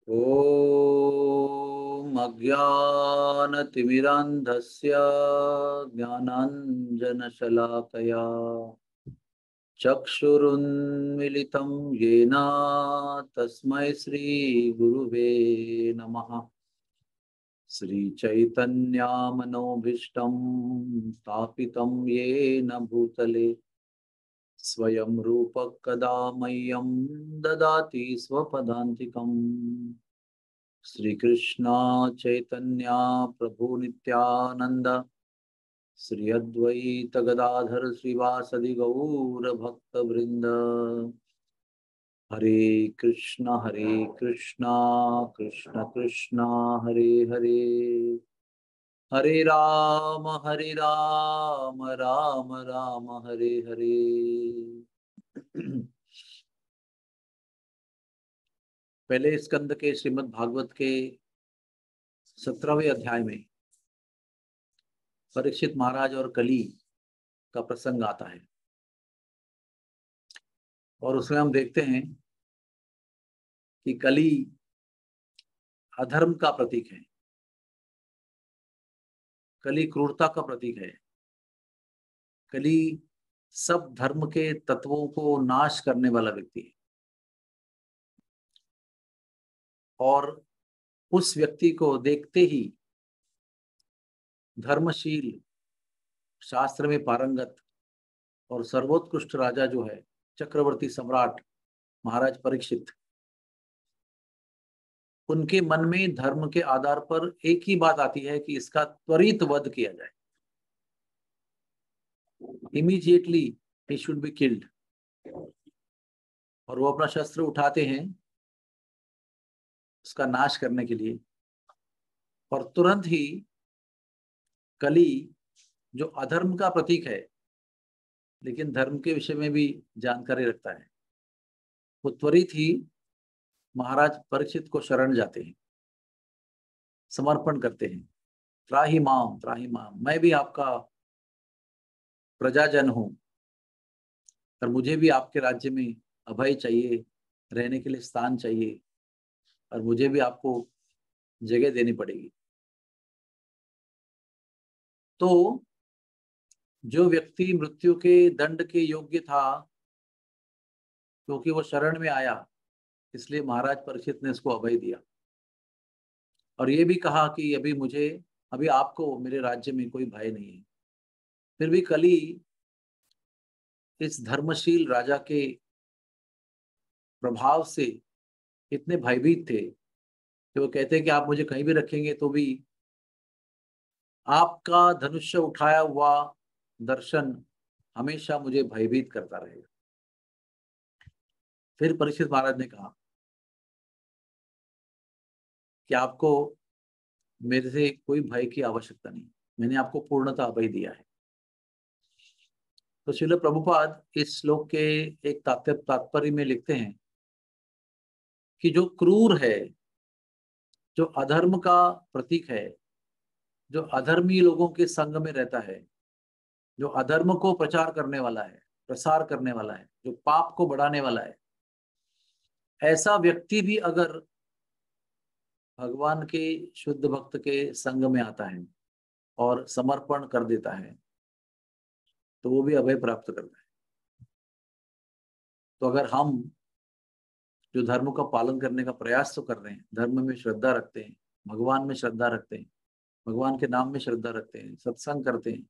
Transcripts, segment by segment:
ॐ अज्ञानतिमिरान्धस्य ज्ञानाञ्जनशलाकया चक्षुरुन्मिलितं येन तस्मै श्रीगुरुवे नमः। श्रीचैतन्यमनोभीष्टं स्थापितं येन भूतले स्वयं रूपः कदा मह्यं ददाति स्वपदान्तिकम्। श्रीकृष्ण चैतन्य प्रभु नित्यानंद श्री अद्वैत गदाधर श्रीवासदि गौर भक्त वृंद। हरे कृष्ण कृष्ण कृष्ण हरे हरे, हरे राम राम राम हरे हरे। पहले स्कंद के श्रीमद् भागवत के 17वें अध्याय में परीक्षित महाराज और कली का प्रसंग आता है और उसमें हम देखते हैं कि कली अधर्म का प्रतीक है, कली क्रूरता का प्रतीक है, कली सब धर्म के तत्वों को नाश करने वाला व्यक्ति है। और उस व्यक्ति को देखते ही धर्मशील, शास्त्र में पारंगत और सर्वोत्कृष्ट राजा जो है चक्रवर्ती सम्राट महाराज परीक्षित, उनके मन में धर्म के आधार पर एक ही बात आती है कि इसका त्वरित वध किया जाए। Immediately he should be killed. और वो अपना शस्त्र उठाते हैं उसका नाश करने के लिए। और तुरंत ही कली, जो अधर्म का प्रतीक है लेकिन धर्म के विषय में भी जानकारी रखता है, वो त्वरित ही महाराज परीक्षित को शरण जाते हैं, समर्पण करते हैं। त्राहि माम, मैं भी आपका प्रजाजन हूं और मुझे भी आपके राज्य में अभय चाहिए, रहने के लिए स्थान चाहिए और मुझे भी आपको जगह देनी पड़ेगी। तो जो व्यक्ति मृत्यु के दंड के योग्य था, क्योंकि वो शरण में आया, इसलिए महाराज परीक्षित ने इसको अभय दिया और ये भी कहा कि अभी आपको मेरे राज्य में कोई भय नहीं है। फिर भी कली इस धर्मशील राजा के प्रभाव से इतने भयभीत थे कि वो कहते हैं कि आप मुझे कहीं भी रखेंगे तो भी आपका धनुष्य उठाया हुआ दर्शन हमेशा मुझे भयभीत करता रहेगा। फिर परीक्षित महाराज ने कहा कि आपको मेरे से कोई भय की आवश्यकता नहीं, मैंने आपको पूर्णतः अभय दिया है। तो श्रील प्रभुपाद इस श्लोक के एक तात्पर्य में लिखते हैं कि जो क्रूर है, जो अधर्म का प्रतीक है, जो अधर्मी लोगों के संग में रहता है, जो अधर्म को प्रचार करने वाला है, प्रसार करने वाला है, जो पाप को बढ़ाने वाला है, ऐसा व्यक्ति भी अगर भगवान के शुद्ध भक्त के संग में आता है और समर्पण कर देता है तो वो भी अभय प्राप्त करता है। तो अगर हम जो धर्म का पालन करने का प्रयास तो कर रहे हैं, धर्म में श्रद्धा रखते हैं, भगवान में श्रद्धा रखते हैं, भगवान के नाम में श्रद्धा रखते हैं, सत्संग करते हैं,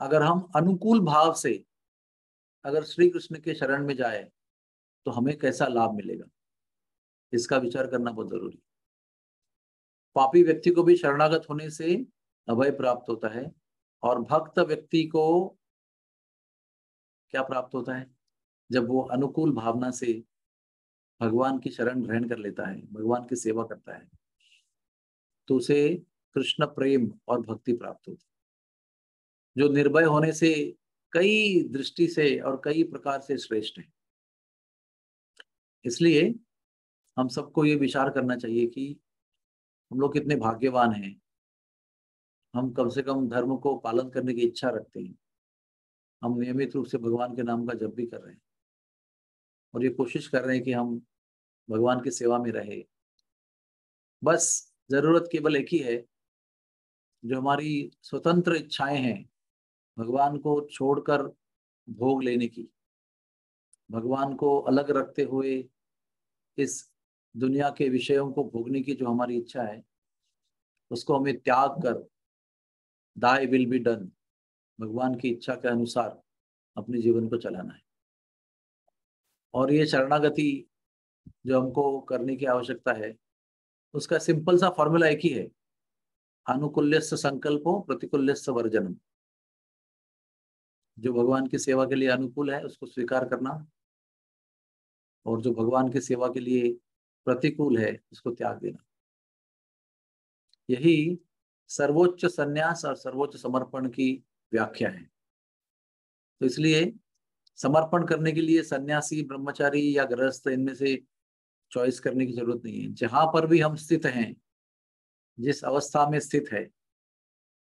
अगर हम अनुकूल भाव से अगर श्री कृष्ण के शरण में जाए तो हमें कैसा लाभ मिलेगा, इसका विचार करना बहुत जरूरी है। पापी व्यक्ति को भी शरणागत होने से अभय प्राप्त होता है और भक्त व्यक्ति को क्या प्राप्त होता है? जब वो अनुकूल भावना से भगवान की शरण ग्रहण कर लेता है, भगवान की सेवा करता है, तो उसे कृष्ण प्रेम और भक्ति प्राप्त होती है, जो निर्भय होने से कई दृष्टि से और कई प्रकार से श्रेष्ठ है। इसलिए हम सबको ये विचार करना चाहिए कि हम लोग कितने भाग्यवान हैं, हम कम से कम धर्म को पालन करने की इच्छा रखते हैं, हम नियमित रूप से भगवान के नाम का जप भी कर रहे हैं और ये कोशिश कर रहे हैं कि हम भगवान की सेवा में रहे, बस जरूरत केवल एक ही है, जो हमारी स्वतंत्र इच्छाएं हैं भगवान को छोड़कर भोग लेने की, भगवान को अलग रखते हुए इस दुनिया के विषयों को भोगने की जो हमारी इच्छा है, उसको हमें त्याग कर दाई विल बी डन, भगवान की इच्छा के अनुसार अपने जीवन को चलाना है। और ये शरणागति जो हमको करने की आवश्यकता है, उसका सिंपल सा फॉर्मूला एक ही है, अनुकूल्यस्य संकल्पो प्रतिकूल्यस्य वर्जनम। जो भगवान की सेवा के लिए अनुकूल है उसको स्वीकार करना, और जो भगवान की सेवा के लिए प्रतिकूल है उसको त्याग देना। यही सर्वोच्च संन्यास और सर्वोच्च समर्पण की व्याख्या है। तो इसलिए समर्पण करने के लिए सन्यासी, ब्रह्मचारी या गृहस्थ, इनमें से चॉइस करने की जरूरत नहीं है। जहां पर भी हम स्थित हैं, जिस अवस्था में स्थित है,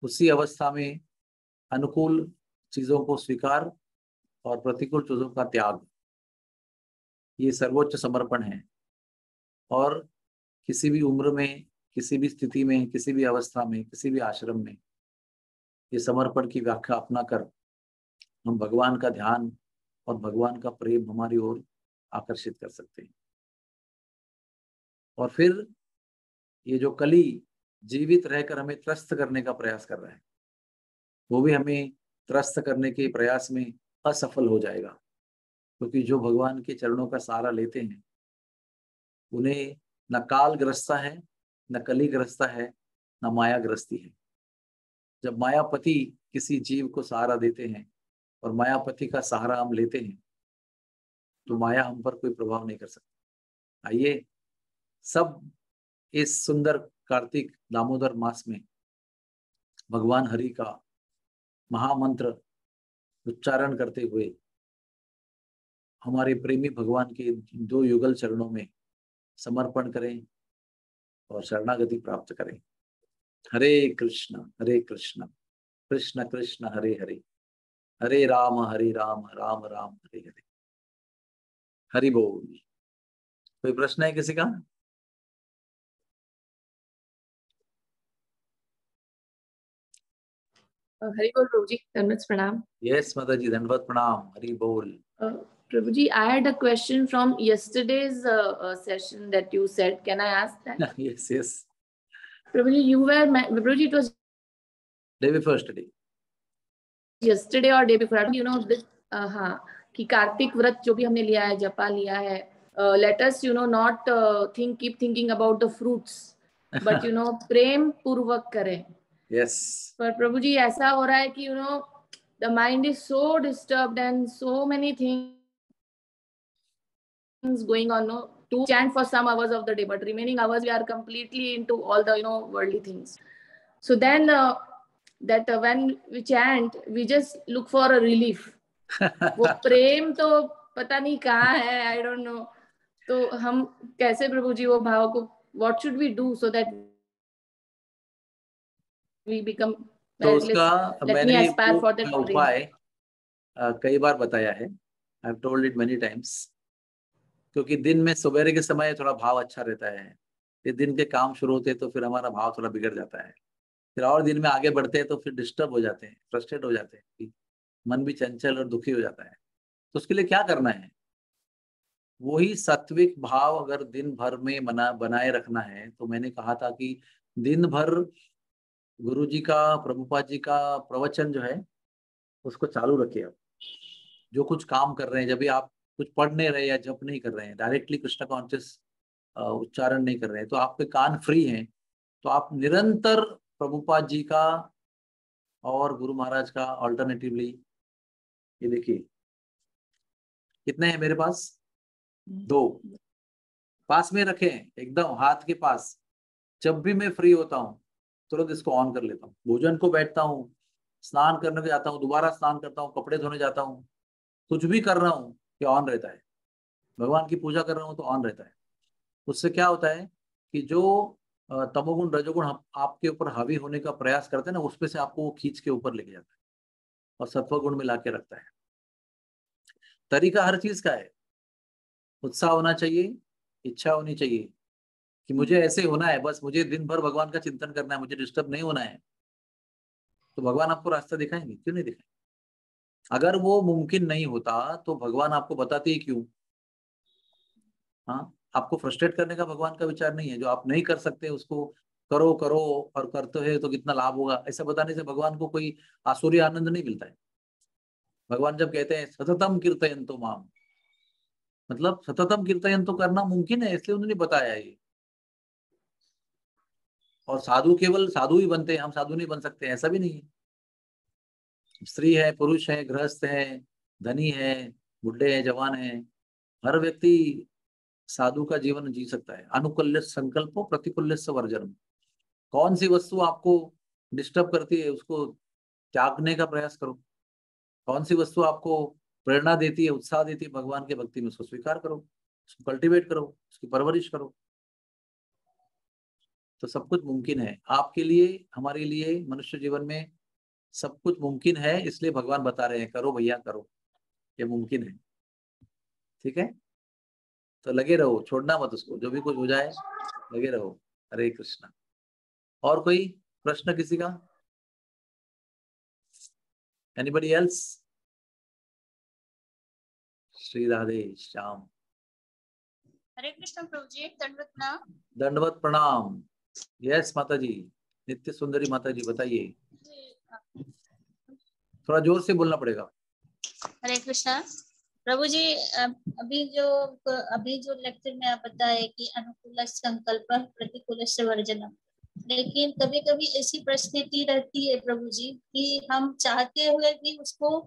उसी अवस्था में अनुकूल चीजों को स्वीकार और प्रतिकूल चीजों का त्याग, ये सर्वोच्च समर्पण है। और किसी भी उम्र में, किसी भी स्थिति में, किसी भी अवस्था में, किसी भी आश्रम में ये समर्पण की व्याख्या अपना कर हम भगवान का ध्यान और भगवान का प्रेम हमारी ओर आकर्षित कर सकते हैं। और फिर ये जो कली जीवित रहकर हमें त्रस्त करने का प्रयास कर रहा है, वो भी हमें त्रस्त करने के प्रयास में असफल हो जाएगा। क्योंकि जो भगवान के चरणों का सहारा लेते हैं, उन्हें न काल ग्रस्ता है, न कली ग्रस्ता है, न माया ग्रस्ती है। जब मायापति किसी जीव को सहारा देते हैं और मायापति का सहारा हम लेते हैं, तो माया हम पर कोई प्रभाव नहीं कर सकती। आइए सब इस सुंदर कार्तिक दामोदर मास में भगवान हरि का महामंत्र उच्चारण करते हुए हमारे प्रेमी भगवान के दो युगल चरणों में समर्पण करें और शरणागति प्राप्त करें। हरे कृष्ण कृष्ण कृष्ण हरे हरे, हरे राम राम राम हरे हरे। हरि बोल। कोई प्रश्न है किसी का? हरि बोल प्रभु जी, दंडवत प्रणाम। यस माता जी, दंडवत प्रणाम, हरि बोल। Prabhuji, I had a question from yesterday's session that you said. Can I ask that? Yes, yes. Prabhuji, Prabhuji, it was Day before yesterday. Yesterday or day before. You know this, हाँ, कि कार्तिक व्रत जो भी हमने लिया है, जपा लिया है, let us not keep thinking about the fruits, but प्रेम पूर्वक करें। Yes. पर प्रभु जी ऐसा हो रहा है कि the mind is so disturbed and so many things going on, to chant for some hours of the day, but remaining hours we are completely into all the worldly things. So then when we chant, we just look for a relief. वो प्रेम तो पता नहीं कहाँ है, I don't know. तो हम कैसे प्रभु जी वो भाव को, what should we do so that we become, तो उसका मैंने उपाय कई बार बताया है। I have told it many times. क्योंकि दिन में सवेरे के समय थोड़ा भाव अच्छा रहता है, फिर दिन के काम शुरू होते हैं तो फिर हमारा भाव थोड़ा बिगड़ जाता है, फिर और दिन में आगे बढ़ते हैं तो फिर डिस्टर्ब हो जाते हैं, फ्रस्ट्रेट हो जाते हैं, मन भी चंचल और दुखी हो जाता है। तो उसके लिए क्या करना है? वही सात्विक भाव अगर दिन भर में बनाए रखना है, तो मैंने कहा था कि दिन भर गुरु जी का, प्रभुपाद जी का प्रवचन जो है उसको चालू रखिए। आप जो कुछ काम कर रहे हैं, जब भी आप कुछ पढ़ नहीं रहे या जप नहीं कर रहे हैं, डायरेक्टली कृष्ण कॉन्शियस उच्चारण नहीं कर रहे हैं, तो आपके कान फ्री हैं, तो आप निरंतर प्रभुपाद जी का और गुरु महाराज का ऑल्टरनेटिवली, ये देखिए कितने हैं मेरे पास, 2 पास में रखे हैं, एकदम हाथ के पास। जब भी मैं फ्री होता हूँ तुरंत इसको ऑन कर लेता हूँ। भोजन को बैठता हूँ, स्नान करने को जाता हूँ, दोबारा स्नान करता हूँ, कपड़े धोने जाता हूँ, कुछ भी कर रहा हूँ, ये ऑन रहता है। भगवान की पूजा कर रहा हूँ तो ऑन रहता है। उससे क्या होता है कि जो तमोगुण रजोगुण आपके ऊपर हावी होने का प्रयास करते हैं ना, उसमें से आपको वो खींच के ऊपर लेके जाता है और सत्वगुण में लाके रखता है। तरीका हर चीज का है, उत्साह होना चाहिए, इच्छा होनी चाहिए कि मुझे ऐसे होना है, बस मुझे दिन भर भगवान का चिंतन करना है, मुझे डिस्टर्ब नहीं होना है, तो भगवान आपको रास्ता दिखाएंगे, क्यों नहीं दिखाएंगे? अगर वो मुमकिन नहीं होता तो भगवान आपको बताते ही क्यों? हाँ, आपको फ्रस्ट्रेट करने का भगवान का विचार नहीं है। जो आप नहीं कर सकते उसको करो करो, और करते हैं तो कितना लाभ होगा, ऐसा बताने से भगवान को कोई आसुरी आनंद नहीं मिलता है। भगवान जब कहते हैं सततम कीर्तयन्तो माम, मतलब सततम कीर्तयन्तो करना मुमकिन है, इसलिए उन्होंने बताया ये। और साधु केवल साधु ही बनते हैं, हम साधु नहीं बन सकते, ऐसा भी नहीं है। स्त्री है, पुरुष है, गृहस्थ है, धनी है, बुढ़े हैं, जवान है, हर व्यक्ति साधु का जीवन जी सकता है। अनुकूल्य संकल्पो प्रतिकूल्य वर्जन। कौन सी वस्तु आपको डिस्टर्ब करती है उसको त्यागने का प्रयास करो, कौन सी वस्तु आपको प्रेरणा देती है, उत्साह देती है भगवान के भक्ति में, उसको स्वीकार करो, उसको कल्टीवेट करो, उसकी परवरिश करो, तो सब कुछ मुमकिन है आपके लिए। हमारे लिए मनुष्य जीवन में सब कुछ मुमकिन है, इसलिए भगवान बता रहे हैं करो भैया करो, ये मुमकिन है। ठीक है, तो लगे रहो, छोड़ना मत उसको, जो भी कुछ हो जाए लगे रहो। हरे कृष्णा। और कोई प्रश्न किसी का? Anybody else? श्री राधे श्याम। हरे कृष्ण प्रभु जी, दंडवत प्रणाम। दंडवत प्रणाम। यस माता जी, नित्य सुंदरी माता जी बताइए, थोड़ा जोर से बोलना पड़ेगा। हरे कृष्णा प्रभु जी, अभी जो लेक्चर में आप बताए कि अनुकूल संकल्प प्रतिकूल वर्जनम, लेकिन कभी कभी ऐसी परिस्थिति रहती है प्रभु जी कि हम चाहते हुए भी उसको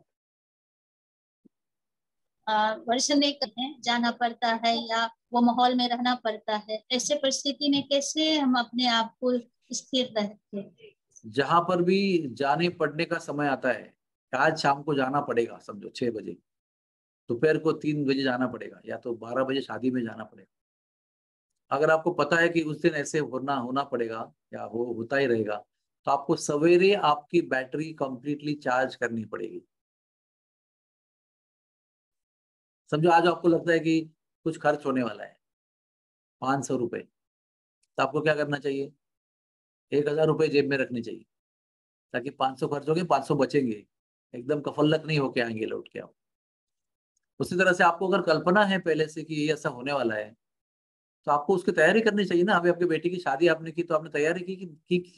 वर्षन नहीं करते हैं, जाना पड़ता है या वो माहौल में रहना पड़ता है। ऐसे परिस्थिति में कैसे हम अपने आप को स्थिर रखें? जहां पर भी जाने पड़ने का समय आता है, आज शाम को जाना पड़ेगा, समझो 6 बजे, दोपहर को 3 बजे जाना पड़ेगा, या तो 12 बजे शादी में जाना पड़ेगा। अगर आपको पता है कि उस दिन ऐसे होना पड़ेगा या होता ही रहेगा, तो आपको सवेरे आपकी बैटरी कंप्लीटली चार्ज करनी पड़ेगी। समझो आज आपको लगता है कि कुछ खर्च होने वाला है 500 रुपए, तो आपको क्या करना चाहिए? 1000 रुपए जेब में रखने चाहिए, ताकि 500 खर्च हो गए, 500 बचेंगे, एकदम कफल्लक नहीं होके आएंगे लौट के आप। उसी तरह से आपको अगर कल्पना है पहले से कि ये ऐसा होने वाला है, तो आपको उसकी तैयारी करनी चाहिए ना। अभी आपके बेटी की शादी आपने की, तो आपने तैयारी की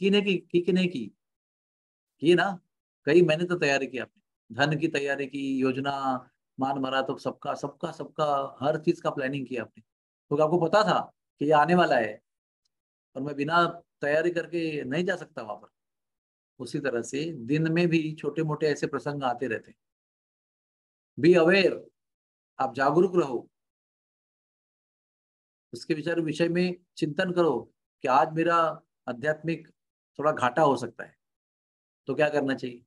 नहीं की कि नहीं की ना? कई महीने तो तैयारी की आपने, धन की तैयारी की, योजना मान मरा तो सबका सबका सबका हर चीज का प्लानिंग किया आपने, क्योंकि आपको पता था कि ये आने वाला है और मैं बिना तैयारी करके नहीं जा सकता वहां पर। उसी तरह से दिन में भी छोटे मोटे ऐसे प्रसंग आते रहते हैं। बी अवेयर, आप जागरूक रहो, उसके विषय में चिंतन करो कि आज मेरा आध्यात्मिक थोड़ा घाटा हो सकता है, तो क्या करना चाहिए?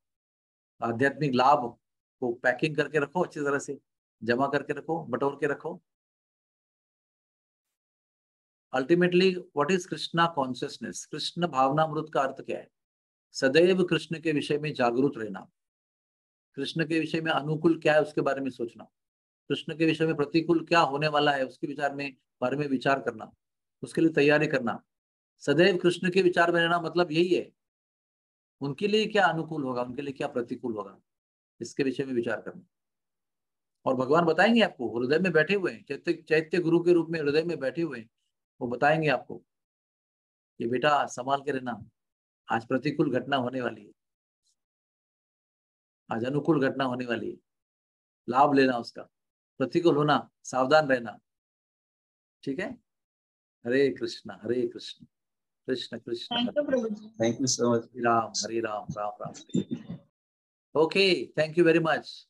आध्यात्मिक लाभ को पैकिंग करके रखो, अच्छी तरह से जमा करके रखो, बटोर के रखो। Ultimately what is Krishna consciousness? Krishna भावनामृत का अर्थ क्या है? सदैव कृष्ण के विषय में जागरूक रहना, कृष्ण के विषय में अनुकूल क्या है उसके बारे में सोचना, कृष्ण के विषय में प्रतिकूल क्या होने वाला है उसके बारे में विचार करना, उसके लिए तैयारी करना। सदैव कृष्ण के विचार में रहना मतलब यही है, उनके लिए क्या अनुकूल होगा, उनके लिए क्या प्रतिकूल होगा, इसके विषय में विचार करना। और भगवान बताएंगे आपको, हृदय में बैठे हुए हैं, चैत्य चैत्य गुरु के रूप में हृदय में बैठे हुए हैं, वो बताएंगे आपको कि बेटा संभाल के रहना, आज प्रतिकूल घटना होने वाली है, आज अनुकूल घटना होने वाली है, लाभ लेना उसका, प्रतिकूल होना सावधान रहना। ठीक है? हरे कृष्ण हरे कृष्ण, कृष्ण कृष्ण थैंक यू प्रभु ji. Thank you so much. Hare Ram Ram Ram. Okay, thank you very much.